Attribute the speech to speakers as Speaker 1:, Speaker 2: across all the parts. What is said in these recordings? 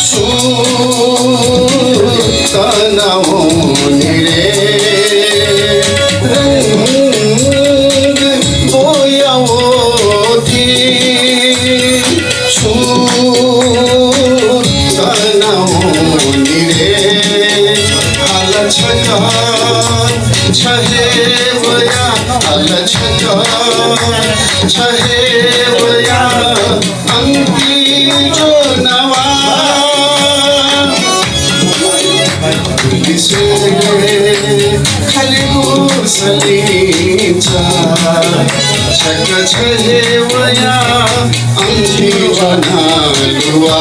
Speaker 1: सुतनाओ निरे रंग बोयाओ थी सुतनाओ निरे अलछता छहे वया अलछता छहे वया अंकी जो नवा खाली गुसलीचा छक छहे वया अंकी जो नालुआ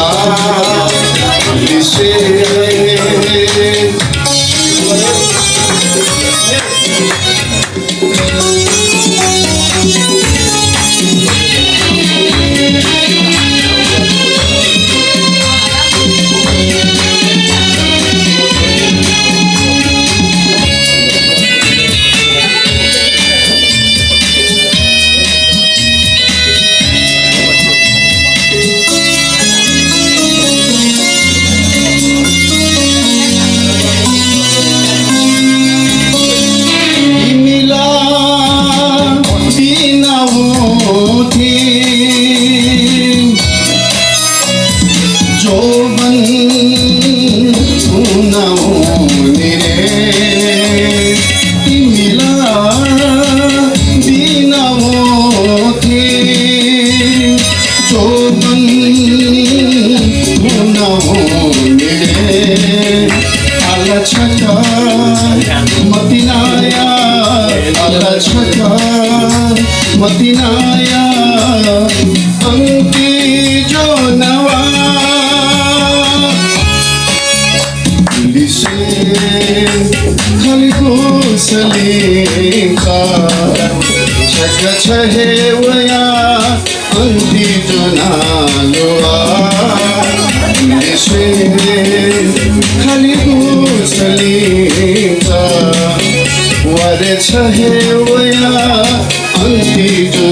Speaker 1: मदीनाया अंकी जो नवा लिसे खाली गुसलीका छक छहे वया अंकी जो नालुआ लिसे खाली गुसलीका वरे छहे वया अंकी जो